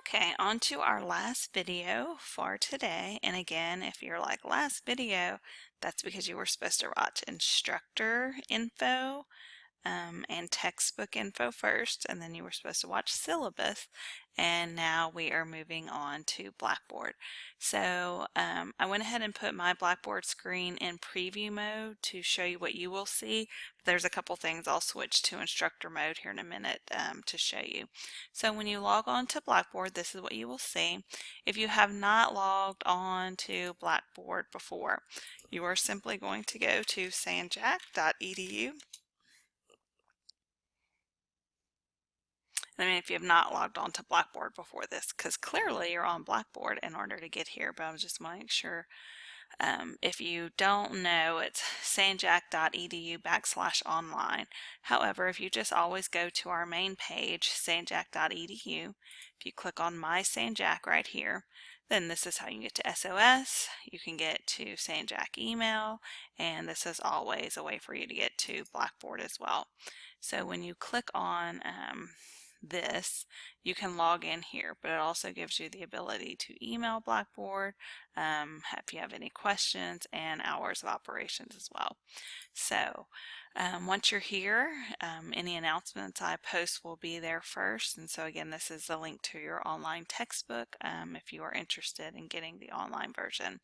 Okay, on to our last video for today. And again, if you're like, last video, that's because you were supposed to watch instructor info and textbook info first, and then you were supposed to watch syllabus, and now we are moving on to Blackboard. So I went ahead and put my Blackboard screen in preview mode to show you what you will see. There's a couple things I'll switch to instructor mode here in a minute to show you. So when you log on to Blackboard, this is what you will see. If you have not logged on to Blackboard before, you are simply going to go to sanjac.edu. I mean, if you have not logged on to Blackboard before this, because clearly you're on Blackboard in order to get here, but I was just want to make sure. If you don't know, it's sanjac.edu/online. However, if you just always go to our main page, sanjac.edu, if you click on My Sanjac right here, then this is how you get to SOS. You can get to Sanjac email, and this is always a way for you to get to Blackboard as well. So when you click on this, you can log in here, but it also gives you the ability to email Blackboard if you have any questions, and hours of operations as well. So once you're here, any announcements I post will be there first. And so again, this is the link to your online textbook if you are interested in getting the online version.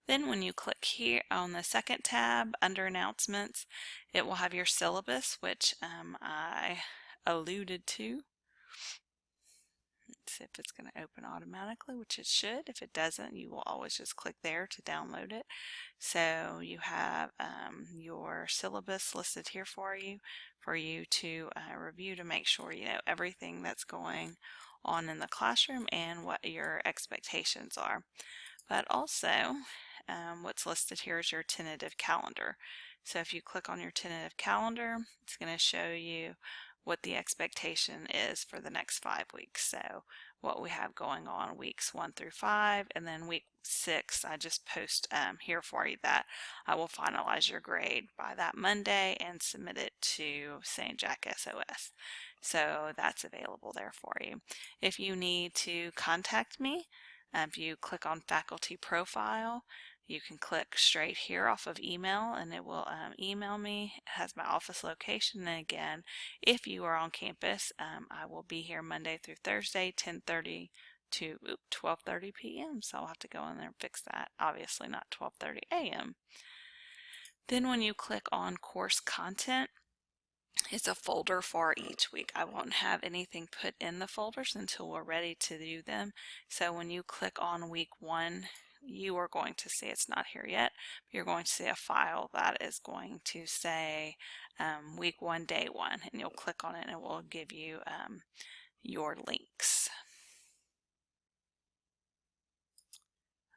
Then when you click here on the second tab under announcements, it will have your syllabus, which I alluded to. Let's see if it's going to open automatically, which it should. If it doesn't, you will always just click there to download it. So you have your syllabus listed here for you to review, to make sure you know everything that's going on in the classroom and what your expectations are. But also, what's listed here is your tentative calendar. So if you click on your tentative calendar, it's going to show you what the expectation is for the next 5 weeks. So what we have going on weeks 1 through 5, and then week 6, I just post here for you that I will finalize your grade by that Monday and submit it to Sanjac SOS. So that's available there for you. If you need to contact me, if you click on faculty profile, you can click straight here off of email, and it will email me. It has my office location. And again, if you are on campus, I will be here Monday through Thursday, 10:30 to 12:30 p.m. So I'll have to go in there and fix that. Obviously not 12:30 a.m. Then when you click on course content, it's a folder for each week. I won't have anything put in the folders until we're ready to do them. So when you click on week 1, you are going to see, it's not here yet, but you're going to see a file that is going to say week 1, day 1, and you'll click on it and it will give you your links.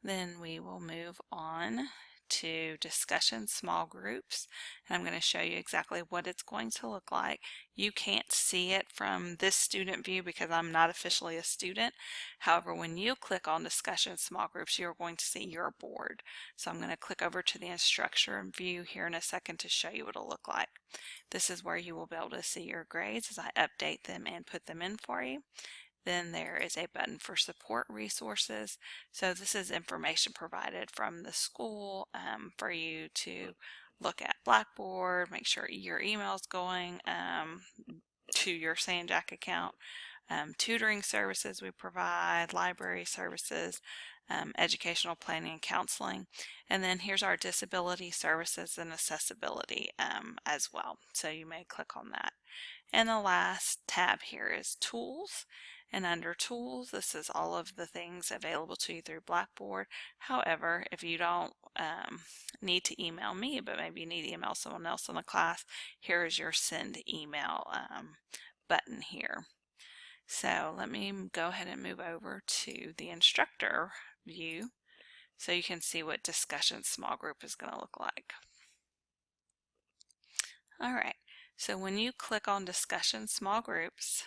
Then we will move on to discussion small groups, and I'm going to show you exactly what it's going to look like. You can't see it from this student view because I'm not officially a student. However, when you click on discussion small groups, you're going to see your board. So I'm going to click over to the instructor view here in a second to show you what it'll look like. This is where you will be able to see your grades as I update them and put them in for you. Then there is a button for support resources. So this is information provided from the school for you to look at Blackboard, make sure your email is going to your Sanjac account, tutoring services we provide, library services, educational planning and counseling, and then here's our disability services and accessibility as well. So you may click on that. And the last tab here is tools. And under tools, this is all of the things available to you through Blackboard. However, if you don't need to email me, but maybe you need to email someone else in the class, here is your send email button here. So let me go ahead and move over to the instructor view so you can see what discussion small group is going to look like. All right, so when you click on discussion small groups,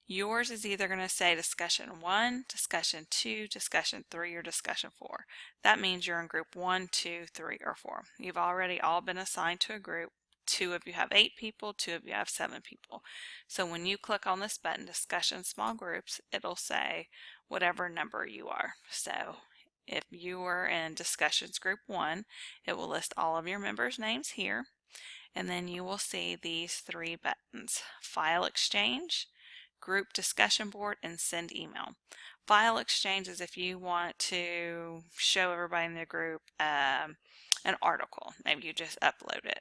yours is either going to say discussion 1, discussion 2, discussion 3, or discussion 4. That means you're in group 1, 2, 3, or 4. You've already all been assigned to a group. 2 of you have 8 people, 2 of you have 7 people. So when you click on this button, discussion small groups, it'll say whatever number you are. So if you were in discussions group 1, it will list all of your members' names here. And then you will see these 3 buttons: File Exchange, Group Discussion Board, and Send Email. File Exchange is if you want to show everybody in the group an article. Maybe you just upload it.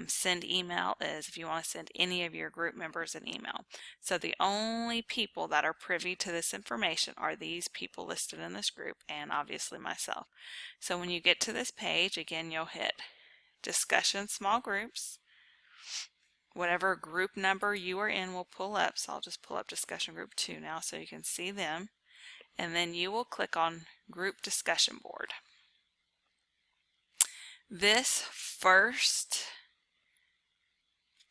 Send Email is if you want to send any of your group members an email. So the only people that are privy to this information are these people listed in this group, and obviously myself. So when you get to this page, again, you'll hit Discussion Small Groups. Whatever group number you are in will pull up. So I'll just pull up Discussion Group 2 now so you can see them. And then you will click on Group Discussion Board. This first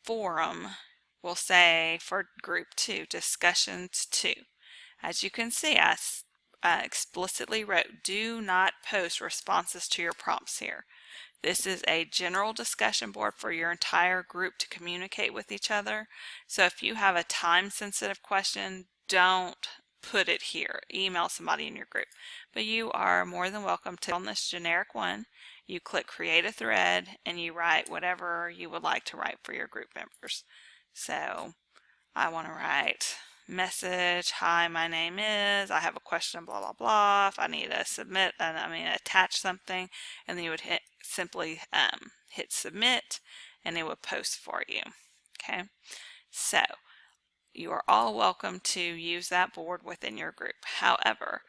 forum will say for Group 2, Discussions 2. As you can see, I explicitly wrote, do not post responses to your prompts here. This is a general discussion board for your entire group to communicate with each other. So if you have a time-sensitive question, don't put it here. Email somebody in your group. But you are more than welcome to, on this generic one, you click Create a Thread and you write whatever you would like to write for your group members. So I want to write message, hi, my name is, I have a question, blah, blah, blah. If I need to submit, attach something, and then you would simply hit submit, and it would post for you. Okay, so you are all welcome to use that board within your group. However,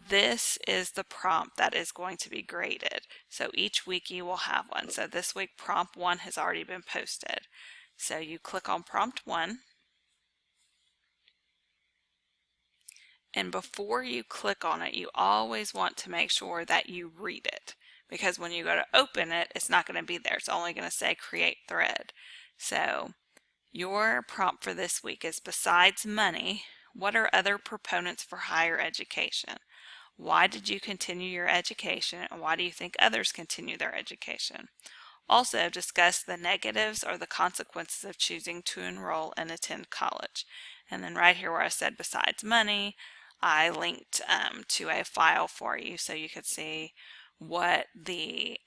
this is the prompt that is going to be graded. So each week you will have one. So this week prompt 1 has already been posted. So you click on prompt 1. And before you click on it, you always want to make sure that you read it, because when you go to open it, it's not going to be there. It's only going to say create thread. So your prompt for this week is, besides money, what are other proponents for higher education? Why did you continue your education, and why do you think others continue their education? Also, discuss the negatives or the consequences of choosing to enroll and attend college. And then right here where I said besides money, I linked to a file for you so you could see what the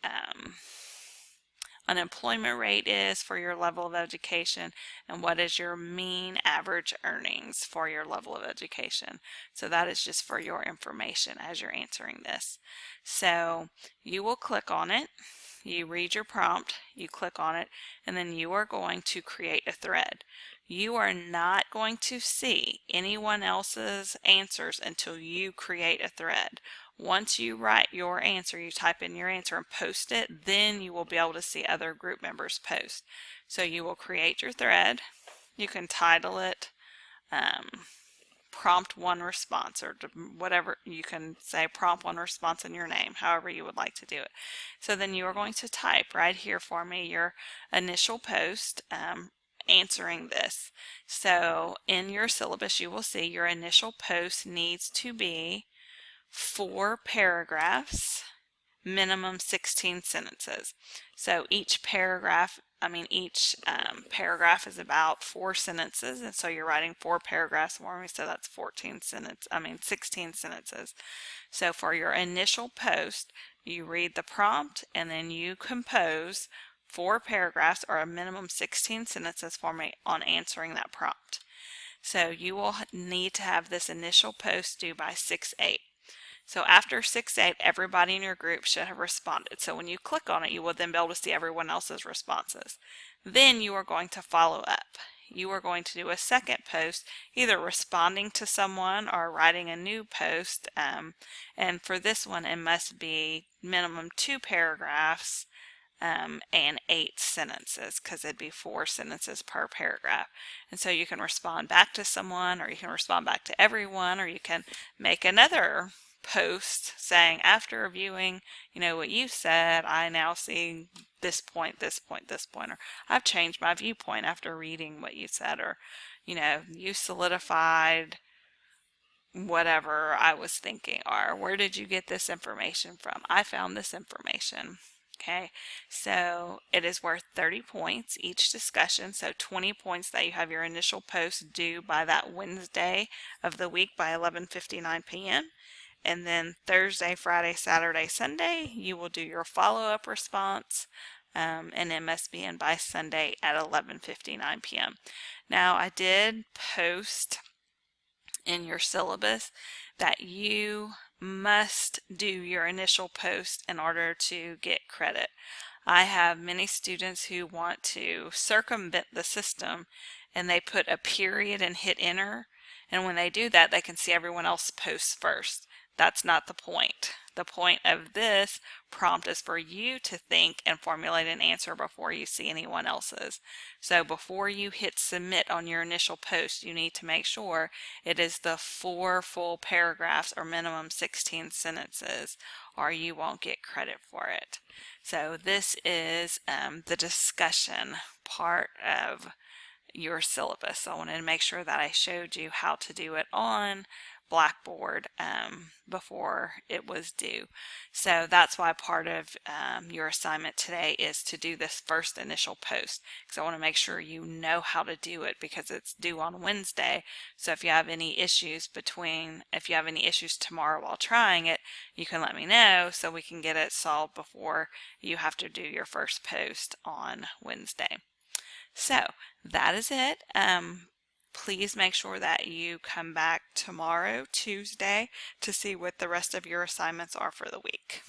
unemployment rate is for your level of education and what is your mean average earnings for your level of education. So that is just for your information as you're answering this. So you will click on it, you read your prompt, you click on it, and then you are going to create a thread. You are not going to see anyone else's answers until you create a thread. Once you write your answer, you type in your answer and post it, then you will be able to see other group members post. So you will create your thread. You can title it prompt 1 response, or whatever. You can say prompt 1 response in your name, however you would like to do it. So then you are going to type right here for me your initial post answering this. So in your syllabus you will see your initial post needs to be 4 paragraphs, minimum 16 sentences. So each paragraph is about 4 sentences, and so you're writing 4 paragraphs for me, so that's 16 sentences. So for your initial post, you read the prompt and then you compose 4 paragraphs or a minimum 16 sentences for me on answering that prompt. So you will need to have this initial post due by 6/8. So after 6/8, everybody in your group should have responded. So when you click on it, you will then be able to see everyone else's responses. Then you are going to follow up. You are going to do a second post, either responding to someone or writing a new post. And for this one, it must be minimum 2 paragraphs and 8 sentences, because it'd be 4 sentences per paragraph. And so you can respond back to someone, or you can respond back to everyone, or you can make another post saying, after reviewing what you said, I now see this point, this point, this point, or I've changed my viewpoint after reading what you said, or you solidified whatever I was thinking, or where did you get this information from? I found this information. Okay, so it is worth 30 points each discussion, so 20 points that you have your initial post due by that Wednesday of the week by 11:59 p.m. And then Thursday, Friday, Saturday, Sunday, you will do your follow-up response, and it must be in by Sunday at 11:59 p.m. Now, I did post in your syllabus that you must do your initial post in order to get credit. I have many students who want to circumvent the system and they put a period and hit enter. And when they do that, they can see everyone else posts first. That's not the point. The point of this prompt is for you to think and formulate an answer before you see anyone else's. So before you hit submit on your initial post, you need to make sure it is the 4 full paragraphs or minimum 16 sentences, or you won't get credit for it. So this is the discussion part of your syllabus. So I wanted to make sure that I showed you how to do it on Blackboard before it was due. So that's why part of your assignment today is to do this first initial post, because I want to make sure you know how to do it because it's due on Wednesday. So if you have any issues tomorrow while trying it, you can let me know so we can get it solved before you have to do your first post on Wednesday. So that is it. Please make sure that you come back tomorrow, Tuesday, to see what the rest of your assignments are for the week.